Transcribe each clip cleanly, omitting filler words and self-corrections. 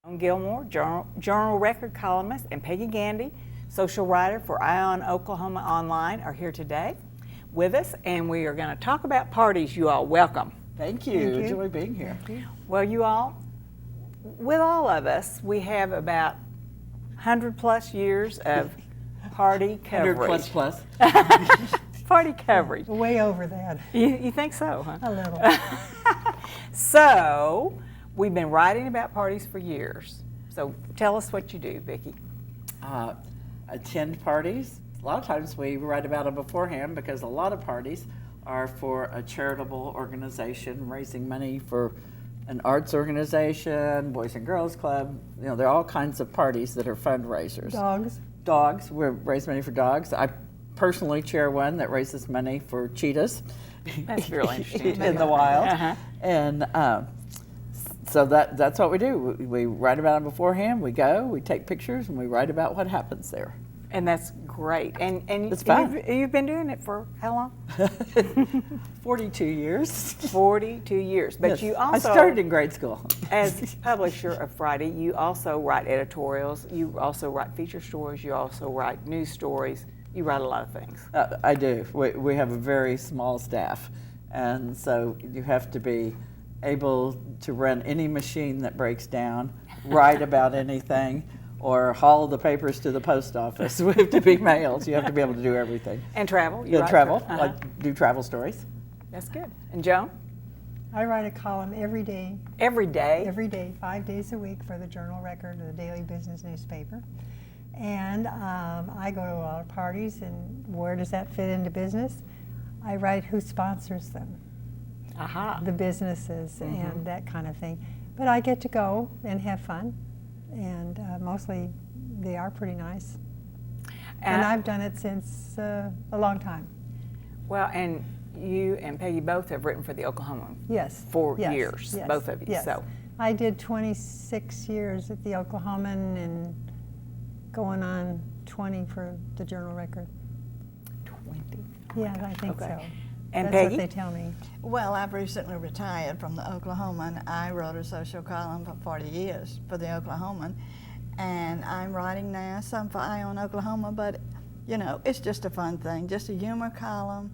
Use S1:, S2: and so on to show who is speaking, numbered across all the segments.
S1: Joan Gilmore, Journal Record columnist, and Peggy Gandy, social writer for Ion Oklahoma Online, are here today with us, and we are going to talk about parties. You all, welcome.
S2: Thank you. Enjoy being here.
S1: Well, you all, with all of us, we have about 100 plus years of party coverage.
S2: 100 plus.
S1: Party coverage.
S3: Way over that.
S1: You think so, huh?
S3: A little.
S1: So, we've been writing about parties for years. So, tell us what you do, Vicki.
S2: Attend parties. A lot of times we write about them beforehand because a lot of parties are for a charitable organization raising money for an arts organization, Boys and Girls Club. You know, there are all kinds of parties that are fundraisers.
S3: Dogs.
S2: Dogs. We raise money for dogs. I personally chair one that raises money for cheetahs.
S1: That's really interesting.
S2: In the wild.
S1: Uh-huh.
S2: And so that's what we do. We write about them beforehand. We go, we take pictures, and we write about what happens there.
S1: And that's great. And
S2: It's fun.
S1: You've been doing it for how long?
S2: 42 years.
S1: 42 years. But
S2: Yes.
S1: you also,
S2: I started in grade school.
S1: as publisher of Friday, you also write editorials. You also write feature stories. You also write news stories. You write a lot of things.
S2: I do. We have a very small staff, and so you have to be able to run any machine that breaks down, write about anything, or haul the papers to the post office. We have to be mailed. You have to be able to do everything.
S1: And travel. You
S2: Yeah,
S1: write
S2: travel,
S1: for-
S2: like do travel stories.
S1: That's good. And Joan?
S3: I write a column every day,
S1: Every day.
S3: 5 days a week for the Journal Record, the daily business newspaper. And I go to a lot of parties, and where does that fit into business? I write who sponsors them,
S1: Aha.
S3: the businesses, and that kind of thing. But I get to go and have fun, and mostly they are pretty nice. And I've done it since a long time.
S1: Well, and you and Peggy both have written for the Oklahoman.
S3: Yes.
S1: For
S3: yes,
S1: years,
S3: yes,
S1: both of you.
S3: Yes.
S1: So,
S3: I did 26 years at the Oklahoman and going on 20 for the Journal Record.
S1: 20.
S3: Yeah, I think
S1: Okay.
S3: so.
S1: And
S3: That's
S1: Peggy?
S3: what they tell me.
S4: Well, I've recently retired from the Oklahoman. I wrote a social column for 40 years for the Oklahoman, and I'm writing now some for Ion Oklahoma, but you know, it's just a fun thing, just a humor column,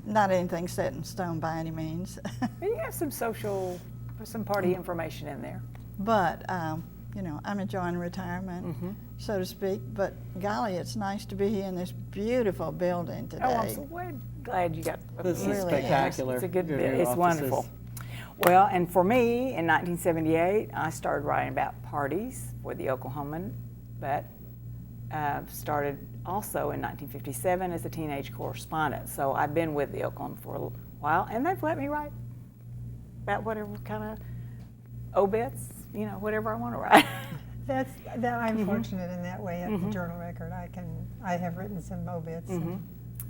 S4: not anything set in stone by any means.
S1: You have some party information in there.
S4: But, you know, I'm enjoying retirement, so to speak, but golly, it's nice to be here in this beautiful building today.
S1: Oh, I'm so glad you got
S2: This is
S4: Really is.
S2: spectacular.
S1: It's a good
S2: Your
S1: bit.
S2: new
S1: It's
S2: offices.
S1: wonderful. Well, and for me, in 1978, I started writing about parties for the Oklahoman, but started also in 1957 as a teenage correspondent. So I've been with the Oklahoma for a while, and they've let me write about whatever kind of obits, you know, whatever I want to write.
S3: I'm fortunate in that way at the Journal Record. I have written some obits.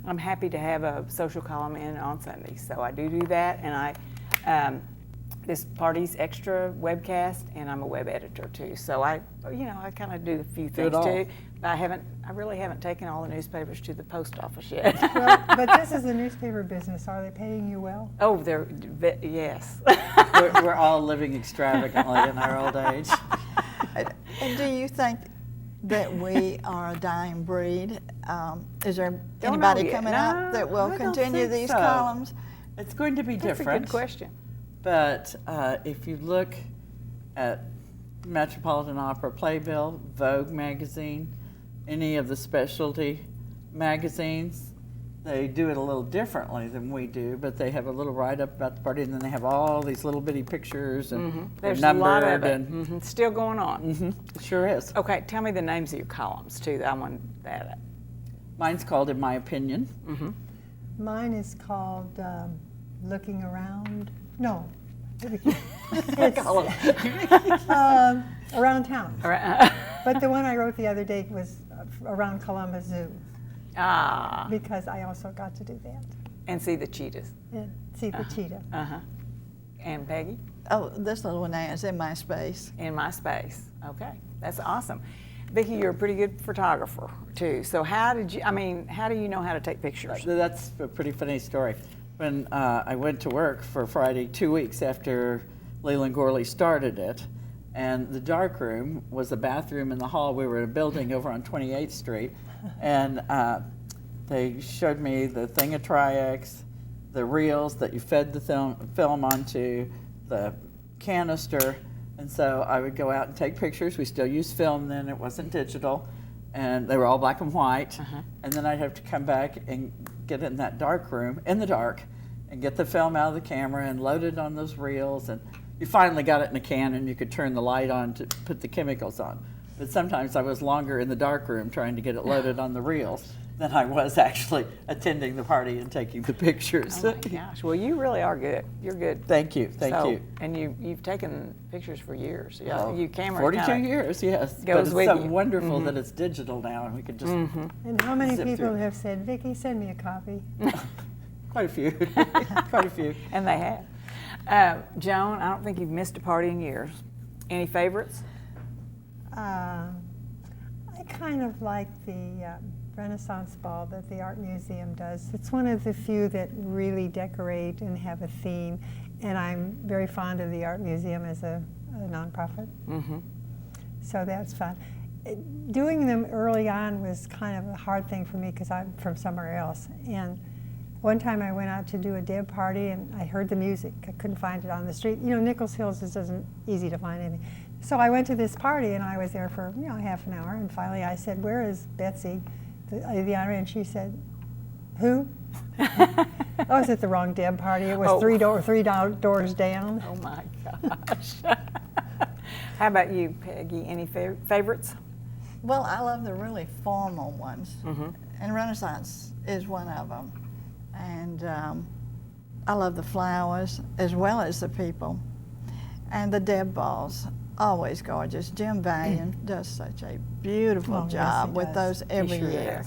S1: I'm happy to have a social column in on Sundays, so I do that, and I this party's extra webcast, and I'm a web editor too. So I kind of do a few things
S2: all.
S1: too. But I really haven't taken all the newspapers to the post office yet.
S3: Well, but this is the newspaper business. Are they paying you well?
S1: Oh, yes.
S2: We're all living extravagantly in our old age.
S4: And do you think that we are a dying breed? Is there
S1: Don't
S4: anybody
S1: know yet.
S4: coming
S1: No,
S4: up that will
S2: I don't
S4: continue
S2: think
S4: these
S2: so.
S4: columns?
S2: It's going to be
S1: That's
S2: different.
S1: a good question.
S2: But if you look at Metropolitan Opera Playbill, Vogue magazine, any of the specialty magazines, they do it a little differently than we do, but they have a little write-up about the party, and then they have all these little bitty pictures and they're
S1: There's a lot of
S2: numbered,
S1: it.
S2: and
S1: Still going on.
S2: it sure is.
S1: Okay, tell me the names of your columns too. I want that.
S2: Mine's called In My Opinion.
S3: Mine is called Looking Around. No. It's Around Town.
S1: All right.
S3: But the one I wrote the other day was around Columbus Zoo, because I also got to do that.
S1: And see the cheetahs.
S3: And see the cheetah.
S1: And Peggy?
S4: Oh, this little one there is in my space.
S1: In my space. Okay, that's awesome. Vicki, you're a pretty good photographer too. So how do you know how to take pictures?
S2: That's a pretty funny story. When I went to work for Friday 2 weeks after Leland Gorley started it, And the dark room was a bathroom in the hall. We were in a building over on 28th Street, and they showed me the thing of Tri-X, the reels that you fed the film onto, the canister, and so I would go out and take pictures. We still used film then, it wasn't digital, and they were all black and white. And then I'd have to come back and get in that dark room, in the dark, and get the film out of the camera and load it on those reels, and you finally got it in a can and you could turn the light on to put the chemicals on. But sometimes I was longer in the dark room trying to get it loaded on the reels than I was actually attending the party and taking the pictures.
S1: Oh my gosh. Well, you really are good. You're good.
S2: Thank you, thank
S1: So-
S2: you.
S1: And you've taken pictures for years. Yeah,
S2: Oh,
S1: you camera
S2: 42
S1: kinda
S2: years, yes. But
S1: goes
S2: it's
S1: with
S2: so
S1: you.
S2: wonderful that it's digital now and we can just,
S3: And how many
S2: Zip
S3: people
S2: through.
S3: have said, Vicki, send me a copy?
S2: quite a few, quite a few.
S1: And they have. Joan, I don't think you've missed a party in years. Any favorites?
S3: I kind of like the Renaissance Ball that the Art Museum does. It's one of the few that really decorate and have a theme, and I'm very fond of the Art Museum as a nonprofit. So that's fun. Doing them early on was kind of a hard thing for me because I'm from somewhere else. And one time I went out to do a Deb party and I heard the music. I couldn't find it on the street. You know, Nichols Hills isn't easy to find anything. So I went to this party and I was there for, you know, half an hour, and finally I said, "Where is Betsy, the honor?" And she said, "Who?" I was at the wrong Deb party. It was
S1: Oh.
S3: three doors down.
S1: Oh my gosh. How about you, Peggy? Any favorites?
S4: Well, I love the really formal ones, and Renaissance is one of them. And I love the flowers as well as the people. And the Deb balls, always gorgeous. Jim Valiant does such a beautiful
S3: Oh, yes,
S4: job
S3: he
S4: with
S3: does.
S4: those every
S1: He sure
S4: year.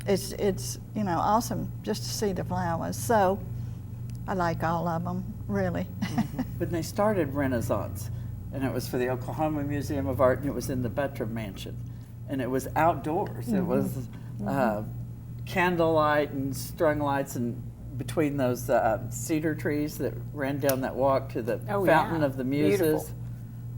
S1: does.
S4: It's you know, awesome just to see the flowers. So I like all of them, really.
S2: When they started Renaissance, and it was for the Oklahoma Museum of Art, and it was in the Buttram Mansion, and it was outdoors. It was candlelight and strung lights, and between those cedar trees that ran down that walk to the
S1: Oh,
S2: Fountain
S1: yeah.
S2: of the Muses.
S1: Beautiful.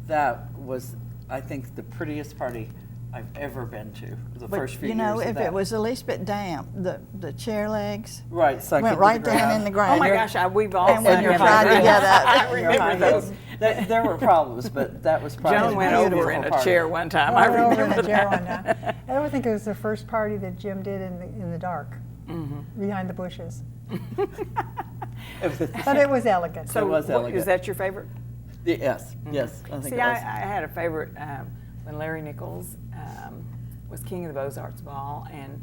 S2: That was, I think, the prettiest party I've ever been to. The
S4: But
S2: first few
S4: you know,
S2: years of
S4: if
S2: that.
S4: it was a least bit damp, the chair legs
S2: right, sunk
S4: went
S2: into
S4: right
S2: the
S4: down
S2: ground.
S4: in the ground.
S1: Oh my gosh, we've all
S4: And when
S1: sat
S4: you're
S1: in
S4: trying to
S1: that.
S4: get up,
S1: I
S2: And your
S1: remember
S2: high
S1: those.
S2: heels. There were problems, but that was probably
S1: Joan
S2: the
S1: went
S2: most
S1: over in
S2: beautiful
S1: a
S2: party.
S1: chair one time.
S3: I
S1: I
S3: went over in
S1: remember
S3: a chair one
S1: that.
S3: time. I don't think it was the first party that Jim did in the dark, behind the bushes. But it was elegant.
S1: So
S2: It was
S1: what-
S2: elegant.
S1: is that your favorite?
S2: Yes, yes, I think
S1: See,
S2: it
S1: I
S2: was.
S1: had a favorite when Larry Nichols was king of the Beaux-Arts Ball, and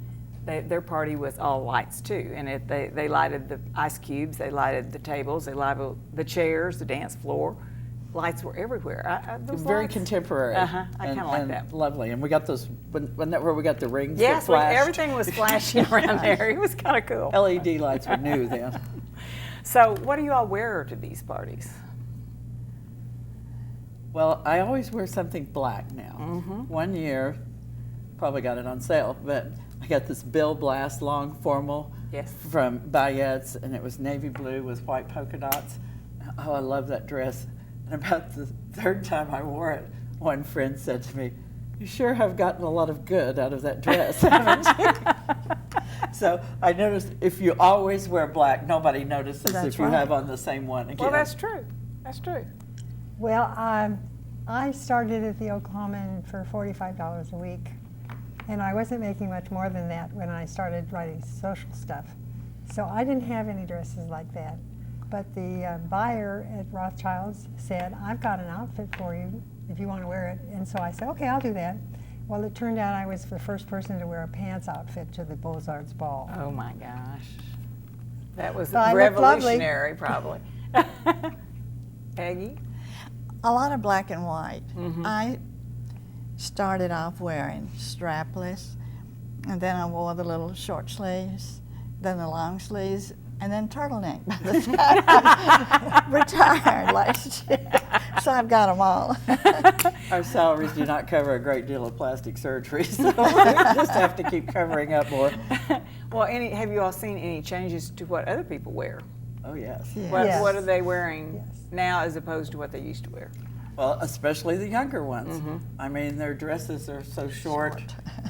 S1: their party was all lights too. And they lighted the ice cubes, they lighted the tables, they lighted the chairs, the dance floor. Lights were everywhere. Those
S2: Very
S1: lights-
S2: contemporary.
S1: Uh-huh, I
S2: and-
S1: kinda like
S2: and
S1: that.
S2: Lovely, and we got those. Wasn't that where we got the rings?
S1: Yes,
S2: that flashed?
S1: everything was flashing around there. It was kind of cool.
S2: LED lights were new then.
S1: So, what do you all wear to these parties?
S2: Well, I always wear something black now. One year, probably got it on sale, but I got this Bill Blast long formal
S1: Yes.
S2: from Bayette's, and it was navy blue with white polka dots. Oh, I love that dress. And about the third time I wore it, one friend said to me, "You sure have gotten a lot of good out of that dress, haven't you?" So I noticed if you always wear black, nobody notices
S3: That's
S2: if you
S3: right.
S2: have on the same one again.
S1: Well, that's true. That's true.
S3: Well, I started at the Oklahoman for $45 a week, and I wasn't making much more than that when I started writing social stuff. So I didn't have any dresses like that. But the buyer at Rothschild's said, "I've got an outfit for you if you want to wear it." And so I said, "Okay, I'll do that." Well, it turned out I was the first person to wear a pants outfit to the Beaux-Arts Ball.
S1: Oh my gosh. That was
S3: But I looked lovely.
S1: revolutionary, probably. Peggy?
S4: A lot of black and white.
S1: Mm-hmm.
S4: I started off wearing strapless, and then I wore the little short sleeves, then the long sleeves, and then turtleneck by the time I retired last year. So I've got them all.
S2: Our salaries do not cover a great deal of plastic surgery, so we just have to keep covering up more.
S1: Well, have you all seen any changes to what other people wear?
S2: Oh, yes.
S4: Yeah.
S1: What,
S3: Yes.
S1: what are they wearing
S3: Yes.
S1: now as opposed to what they used to wear?
S2: Well, especially the younger ones. I mean, their dresses are so short,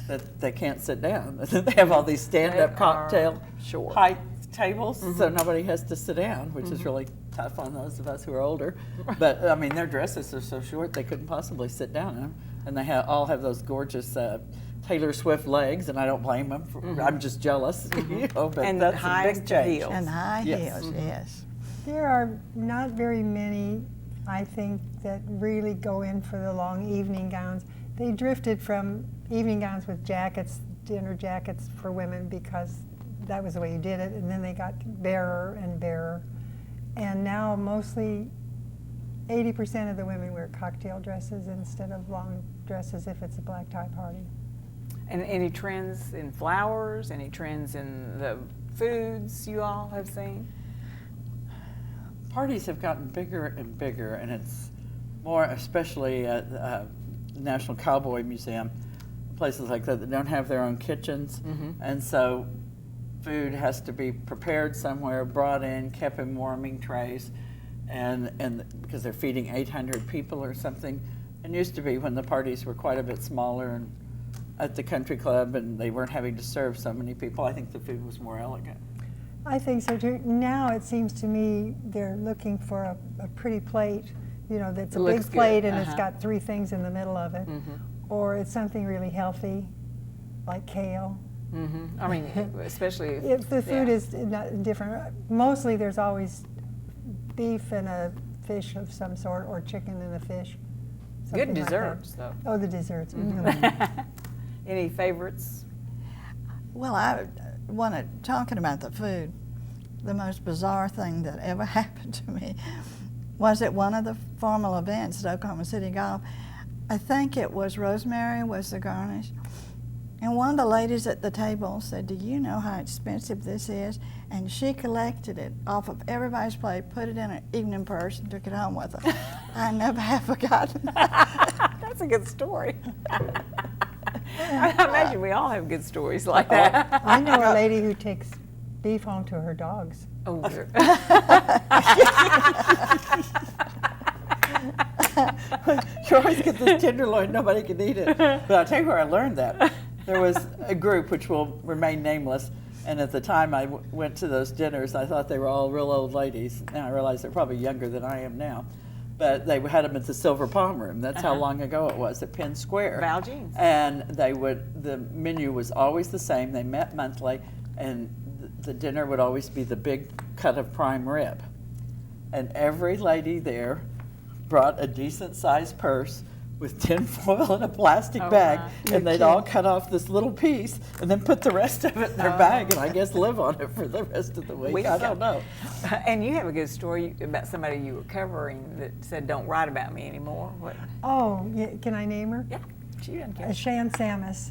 S2: that they can't sit down. They have all these stand-up
S1: They are
S2: cocktail
S1: short.
S2: height tables, so nobody has to sit down, which is really tough on those of us who are older. But I mean, their dresses are so short they couldn't possibly sit down in them, and they all have those gorgeous Taylor Swift legs, and I don't blame them. I'm just jealous, you know. But
S1: And
S2: that's a
S1: highest
S2: big change.
S1: heels.
S4: And high
S2: Yes.
S4: heels, yes.
S3: There are not very many, I think, that really go in for the long evening gowns. They drifted from evening gowns with jackets, dinner jackets for women, because that was the way you did it, and then they got barer and barer. And now mostly 80% of the women wear cocktail dresses instead of long dresses if it's a black tie party.
S1: And any trends in flowers? Any trends in the foods you all have seen?
S2: Parties have gotten bigger and bigger, and it's more, especially at the National Cowboy Museum, places like that don't have their own kitchens, and so food has to be prepared somewhere, brought in, kept in warming trays, and because they're feeding 800 people or something. It used to be when the parties were quite a bit smaller and at the country club, and they weren't having to serve so many people. I think the food was more elegant.
S3: I think so too. Now it seems to me they're looking for a pretty plate, you know, that's a
S1: It
S3: big
S1: looks good,
S3: plate and it's
S1: uh-huh.
S3: got 3 things in the middle of it. Or it's something really healthy, like kale.
S1: I mean, especially
S3: If the food
S1: yeah.
S3: is not different, mostly there's always beef and a fish of some sort, or chicken and a fish.
S1: Good
S3: something like that.
S1: desserts, though.
S3: Oh, the desserts.
S1: Any favorites?
S4: Well, I wanted, talking about the food, the most bizarre thing that ever happened to me was at one of the formal events at Oklahoma City Golf. I think it was rosemary was the garnish. And one of the ladies at the table said, "Do you know how expensive this is?" And she collected it off of everybody's plate, put it in an evening purse, and took it home with her. I never have forgotten.
S1: That's a good story. I imagine we all have good stories like that.
S3: I know a lady who takes beef home to her dogs.
S1: Oh, dear.
S2: You always get this tenderloin, nobody can eat it. But I'll tell you where I learned that. There was a group, which will remain nameless, and at the time I went to those dinners, I thought they were all real old ladies. Now I realize they're probably younger than I am now. But they had them at the Silver Palm Room. That's how long ago it was, at Penn Square.
S1: Val Jeans.
S2: And the menu was always the same. They met monthly, and the dinner would always be the big cut of prime rib. And every lady there brought a decent-sized purse with tin foil and a plastic bag,
S1: my.
S2: and they'd all cut off this little piece and then put the rest of it in their bag, and I guess live on it for the rest of the week. I don't know.
S1: And you have a good story about somebody you were covering that said, "Don't write about me anymore." What?
S3: Oh, yeah, can I name her?
S1: Yeah, she doesn't care.
S3: Shan Samus.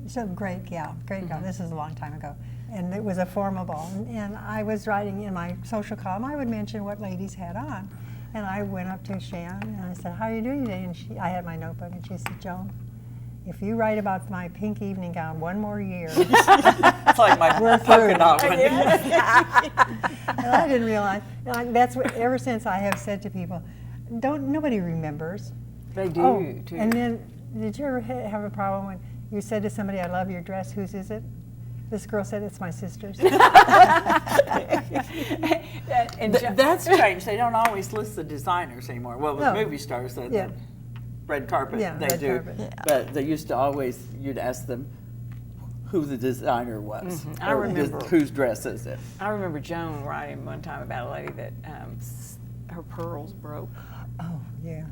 S3: She's a great gal, great gal. This is a long time ago. And it was a formal ball. And I was writing in my social column, I would mention what ladies had on. And I went up to Shan and I said, "How are you doing today?" And I had my notebook, and she said, "Joan, if you write about my pink evening gown one more year,"
S2: It's like my polka dot one.
S3: and I didn't realize. And that's what, ever since I have said to people, nobody remembers.
S1: They do,
S3: Oh,
S1: too.
S3: and then, did you ever have a problem when you said to somebody, "I love your dress, whose is it?" This girl said, "It's my sister's."
S1: And Jo-
S2: That's changed. They don't always list the designers anymore. Well, with
S3: No.
S2: movie stars, the
S3: Yeah.
S2: red carpet,
S3: Yeah,
S2: they
S3: red
S2: do.
S3: carpet.
S4: Yeah.
S2: But they used to always, you'd ask them who the designer was.
S1: I
S2: or
S1: remember.
S2: whose dress is it.
S1: I remember Joan writing one time about a lady that her pearls broke.
S3: Oh, yeah.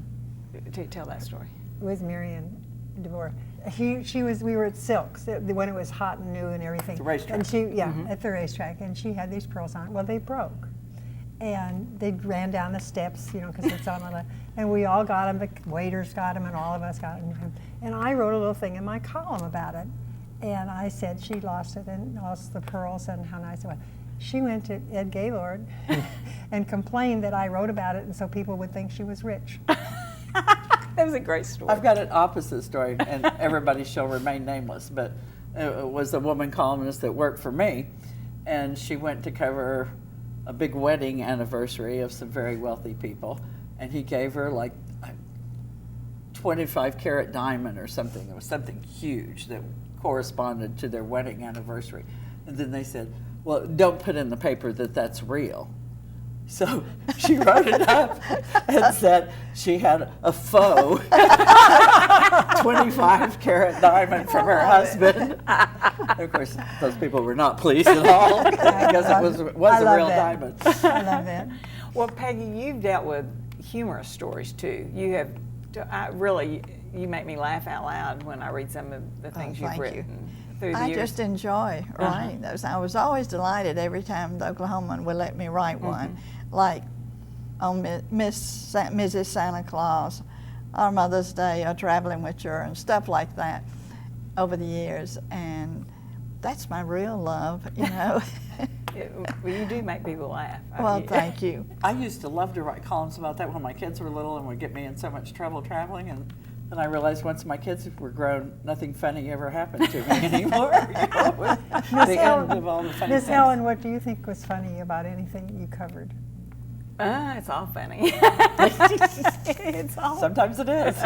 S1: Tell that story.
S3: It was Marion DeVore. We were at Silks when it was hot and new and everything.
S2: The racetrack.
S3: And she, at the racetrack, and she had these pearls on. Well, they broke, and they ran down the steps, because it's on the, and we all got them. The waiters got them, and all of us got them. And I wrote a little thing in my column about it, and I said she lost it and lost the pearls and how nice it was. She went to Ed Gaylord and complained that I wrote about it, and so people would think she was rich.
S1: That was a great story.
S2: I've got an opposite story, and everybody shall remain nameless, but it was a woman columnist that worked for me, and she went to cover a big wedding anniversary of some very wealthy people, and he gave her like 25 karat diamond or something. It was something huge that corresponded to their wedding anniversary. And then they said, well, don't put in the paper that that's real. So she wrote it up and said she had a faux 25 karat diamond from her husband. Of course, those people were not pleased at all because it was a real diamond.
S3: I love that.
S1: Well, Peggy, you've dealt with humorous stories too. You have, you make me laugh out loud when I read some of the things you've
S4: thank you.
S1: written through the
S4: I
S1: years.
S4: just enjoy writing those. I was always delighted every time the Oklahoman would let me write one, like on Mrs. Santa Claus, or Mother's Day, or Traveling with Her, and stuff like that over the years. And that's my real love, you know.
S1: Well, you do make people laugh.
S4: Well, thank you.
S2: I used to love to write columns about that when my kids were little and would get me in so much trouble traveling. And then I realized once my kids were grown, nothing funny ever happened to me anymore. You know, with the end of all the funny
S3: Miss
S2: things.
S3: Ellen, what do you think was funny about anything you covered?
S1: It's all funny. It's all.
S2: Sometimes it is.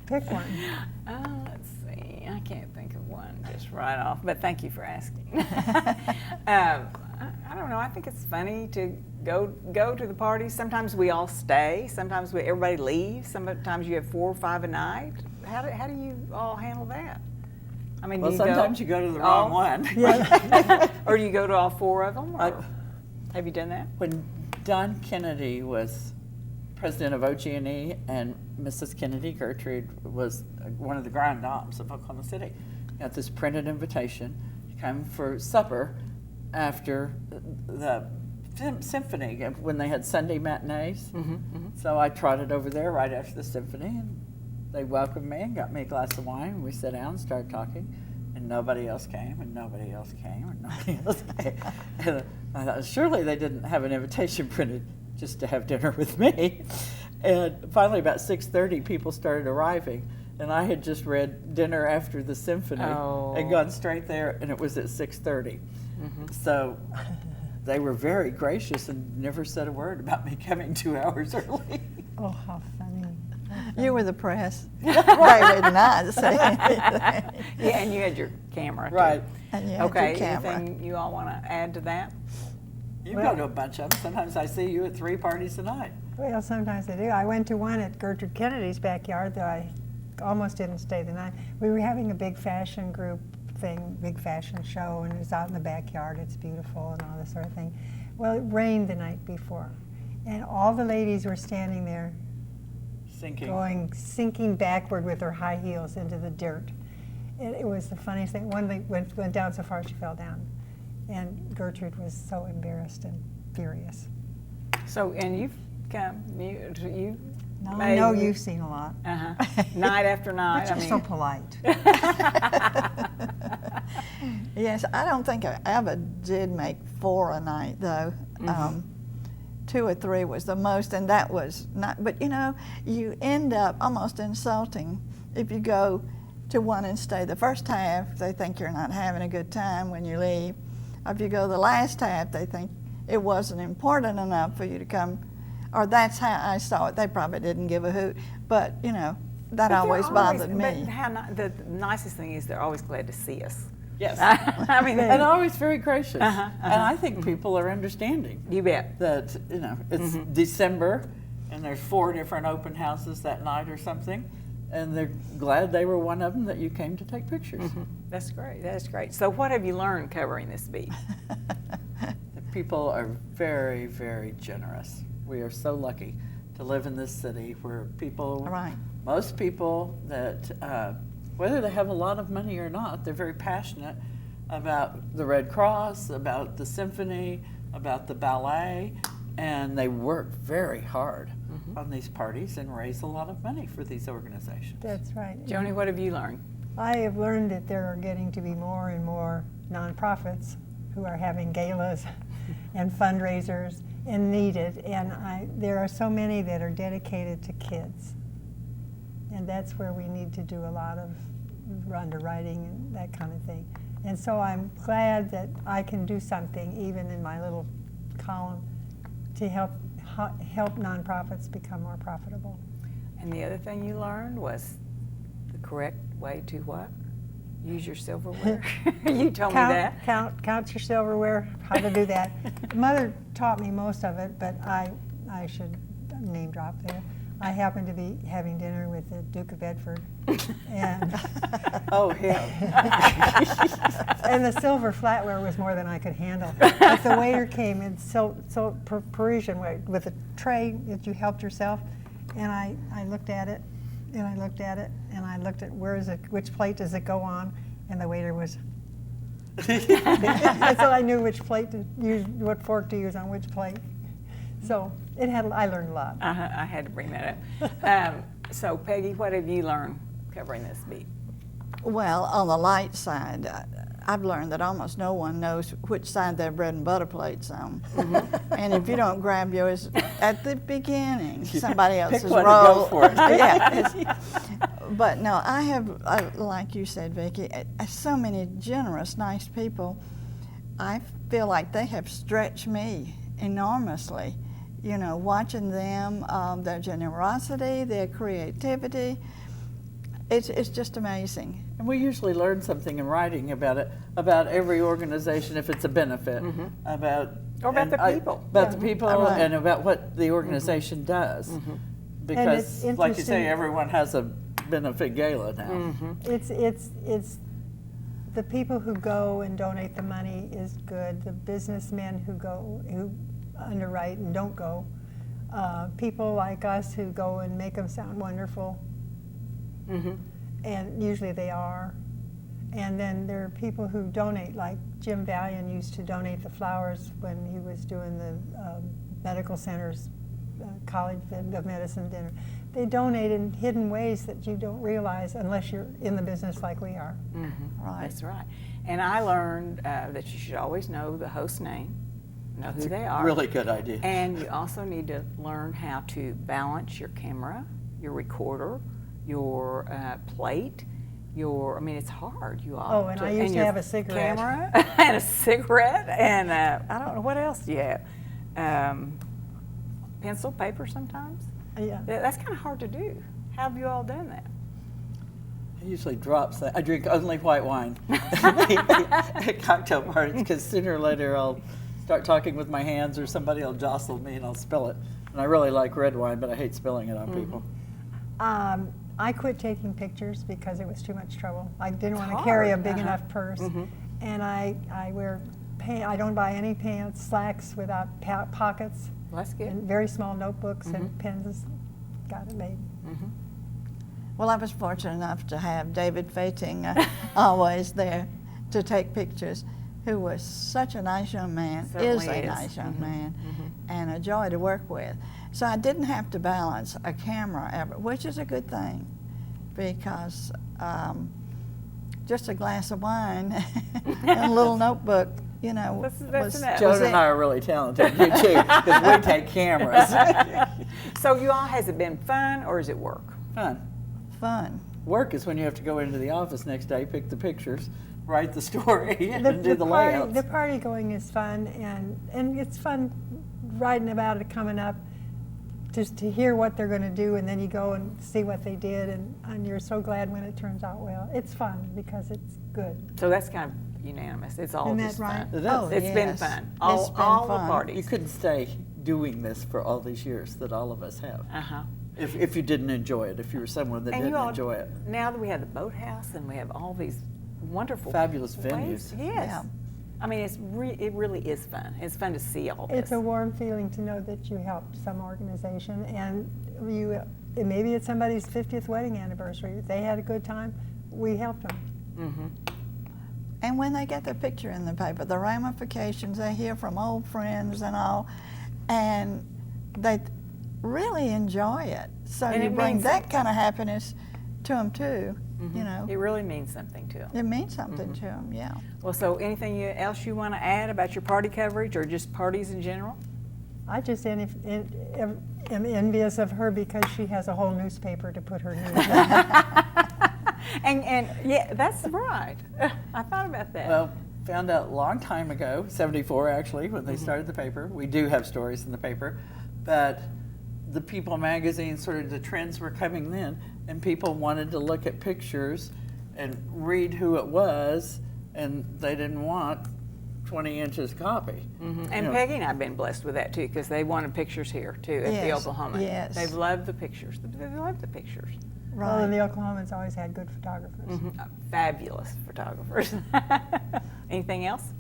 S3: Pick one.
S1: Let's see. I can't think of one just right off, but thank you for asking. I don't know. I think it's funny to go to the parties. Sometimes we all stay. Sometimes everybody leaves. Sometimes you have 4 or 5 a night. How do you all handle that? I mean,
S2: Well,
S1: do
S2: sometimes you go to the wrong one.
S1: or do you go to all 4 of them? Or have you done that?
S2: When Don Kennedy was president of OG&E and Mrs. Kennedy, Gertrude, was one of the grand dames of Oklahoma City, got this printed invitation to come for supper after the symphony when they had Sunday matinees. So I trotted over there right after the symphony, and they welcomed me and got me a glass of wine, and we sat down and started talking, and nobody else came, and nobody else came, and nobody else came. And I thought, surely they didn't have an invitation printed just to have dinner with me. And finally, about 6:30, people started arriving, and I had just read Dinner After the Symphony and gone straight there, and it was at 6:30. So they were very gracious and never said a word about me coming 2 hours early.
S3: Oh, how funny.
S4: You were the press. They would not say anything.
S1: Yeah, and you had your camera. Too.
S2: Right.
S4: And you had
S1: Okay.
S4: your camera.
S1: Anything you all want to add to that?
S2: You go to a bunch of them. Sometimes I see you at 3 parties a night.
S3: Well, sometimes I do. I went to one at Gertrude Kennedy's backyard, though I almost didn't stay the night. We were having a big fashion group thing, big fashion show, and it was out in the backyard. It's beautiful and all this sort of thing. Well, it rained the night before, and all the ladies were standing there sinking backward with her high heels into the dirt. It was the funniest thing. One lady went down so far she fell down, and Gertrude was so embarrassed and furious.
S1: So, and you've come, you
S3: I know you've seen a lot.
S1: night after night.
S3: But you're so polite.
S4: Yes, I don't think I ever did make 4 a night, though. 2 or 3 was the most, and that was not, but you know, you end up almost insulting if you go to one and stay the first half, they think you're not having a good time when you leave. Or if you go the last half, they think it wasn't important enough for you to come, or that's how I saw it. They probably didn't give a hoot, but you know, that always bothered me.
S1: But the nicest thing is they're always glad to see us.
S2: Yes.
S1: I mean,
S2: And always very gracious. And I think people are understanding
S1: you bet.
S2: that, you know, it's December and there's 4 different open houses that night or something, and they're glad they were one of them that you came to take pictures.
S1: That's great. That's great. So, what have you learned covering this beat?
S2: The people are very, very generous. We are so lucky to live in this city where people,
S4: Right.
S2: most people that, whether they have a lot of money or not, they're very passionate about the Red Cross, about the symphony, about the ballet, and they work very hard on these parties and raise a lot of money for these organizations.
S3: That's right.
S1: Joni, what have you learned?
S3: I have learned that there are getting to be more and more nonprofits who are having galas and fundraisers and needed, and there are so many that are dedicated to kids. And that's where we need to do a lot of underwriting and that kind of thing. And so I'm glad that I can do something, even in my little column, to help nonprofits become more profitable.
S1: And the other thing you learned was the correct way to what? Use your silverware. You told me that.
S3: Count your silverware, how to do that. Mother taught me most of it, but I should name drop there. I happened to be having dinner with the Duke of Bedford, and
S2: Oh, him.
S3: and the silver flatware was more than I could handle. But the waiter came in so Parisian way with a tray that you helped yourself, and I looked at it, and I looked at it, and I looked at which plate does it go on, and the waiter was. So I knew which plate to use, what fork to use on which plate. So I learned a lot.
S1: I had to bring that up. So Peggy, what have you learned covering this beat?
S4: Well, on the light side, I've learned that almost no one knows which side their bread and butter plate's on. And if you don't grab yours at the beginning, somebody else's
S2: Pick one
S4: roll.
S2: and go for it.
S4: Yeah. But no, I have, like you said, Vicki, so many generous, nice people. I feel like they have stretched me enormously. You know, watching them, their generosity, their creativity, it's just amazing.
S2: And we usually learn something in writing about it, about every organization if it's a benefit, about
S1: Or about
S2: and
S1: the people.
S2: about the people,
S4: Right.
S2: and about what the organization does. Because,
S3: it's
S2: like you say,
S3: interesting-
S2: everyone has a benefit gala now.
S3: It's the people who go and donate the money is good. The businessmen who underwrite and don't go. People like us who go and make them sound wonderful. And usually they are. And then there are people who donate, like Jim Valian used to donate the flowers when he was doing the medical center's College of Medicine dinner. They donate in hidden ways that you don't realize unless you're in the business like we are.
S4: Right.
S1: That's right. And I learned that you should always know the host's name, know who they are.
S2: Really good idea.
S1: And you also need to learn how to balance your camera, your recorder, your plate, I mean, it's hard. You all.
S3: Oh, and I used to
S1: your
S3: have a cigarette.
S1: Camera and a cigarette, and I don't know what else do you have. Pencil, paper sometimes.
S3: Yeah.
S1: That's kind of hard to do. How have you all done that?
S2: I usually drops that. I drink only white wine at cocktail parties because sooner or later I'll start talking with my hands or somebody will jostle me and I'll spill it. And I really like red wine, but I hate spilling it on people.
S3: I quit taking pictures because it was too much trouble. I didn't want to
S1: hard.
S3: carry a big enough purse, and I wear I don't buy any pants, slacks without pockets,
S1: Well, that's good.
S3: and very small notebooks and pens. Got it made.
S4: Well, I was fortunate enough to have David Fating always there to take pictures, who was such a nice young man,
S1: Certainly
S4: is a
S1: is.
S4: nice young man, and a joy to work with. So I didn't have to balance a camera ever, which is a good thing, because just a glass of wine and a little notebook, you know,
S1: That's enough.
S2: Joan and I are really talented, you too, because we take cameras.
S1: So you all, has it been fun or is it work?
S2: Fun.
S4: fun.
S2: Work is when you have to go into the office next day, pick the pictures, write the story, and do the layouts.
S3: The party going is fun, and it's fun writing about it coming up, just to hear what they're going to do, and then you go and see what they did, and you're so glad when it turns out well. It's fun because it's good.
S1: So that's kind of unanimous. It's all
S3: Isn't
S1: just
S3: that right?
S1: fun.
S2: It is.
S4: Oh,
S1: It's been
S4: yes.
S1: fun.
S4: It's been
S1: All the
S4: fun.
S2: You
S1: parties.
S2: couldn't stay doing this for all these years that all of us have.
S1: Uh-huh.
S2: If you didn't enjoy it, if you were someone that
S1: And
S2: didn't
S1: you all,
S2: enjoy it.
S1: now that we have the boathouse and we have all these wonderful
S2: Fabulous
S1: ways-
S2: venues.
S1: Yes.
S4: Yeah.
S1: I mean, it really is fun. It's fun to see all this.
S3: It's a warm feeling to know that you helped some organization, and maybe it's somebody's 50th wedding anniversary. They had a good time. We helped them.
S1: Mm-hmm.
S4: And when they get their picture in the paper, the ramifications, they hear from old friends and all, and they really enjoy it. So
S1: And
S4: you
S1: it
S4: bring
S1: means
S4: that kind of happiness to them too, you know.
S1: It really means something to them.
S4: It means something to them, yeah.
S1: Well, so anything else you want to add about your party coverage or just parties in general?
S3: I just am envious of her because she has a whole newspaper to put her news in.
S1: And yeah, that's right. I thought about that.
S2: Well, found out a long time ago, 74 actually, when they started the paper. We do have stories in the paper, but the People magazine, sort of the trends were coming then, and people wanted to look at pictures and read who it was, and they didn't want 20 inches copy.
S1: And
S2: You know,
S1: Peggy and I have been blessed with that too, because they wanted pictures here too at the
S4: Yes,
S1: Oklahoma.
S4: yes.
S1: They've loved the pictures. They love the pictures.
S3: Well, and
S4: Right.
S3: the Oklahomans always had good photographers.
S1: Fabulous photographers. Anything else?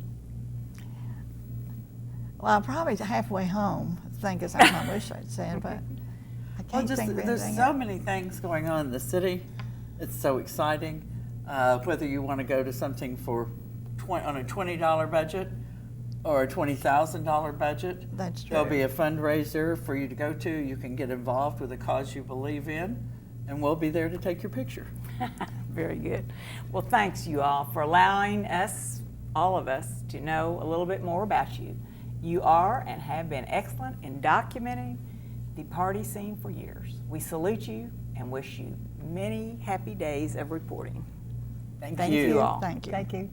S4: Well, I'm probably halfway home, I think is something I wish I'd said, but I
S2: Well,
S4: can't
S2: just,
S4: think of
S2: there's
S4: anything
S2: so
S4: else.
S2: many things going on in the city. It's so exciting. Whether you want to go to something for on a $20 budget or a $20,000 budget,
S4: That's true.
S2: there'll be a fundraiser for you to go to. You can get involved with a cause you believe in, and we'll be there to take your picture.
S1: Very good. Well, thanks you all for allowing us, all of us, to know a little bit more about you. You are and have been excellent in documenting the party scene for years. We salute you and wish you many happy days of reporting. Thank
S2: Thank
S1: you
S2: you.
S1: all.
S4: Thank you.
S3: Thank you.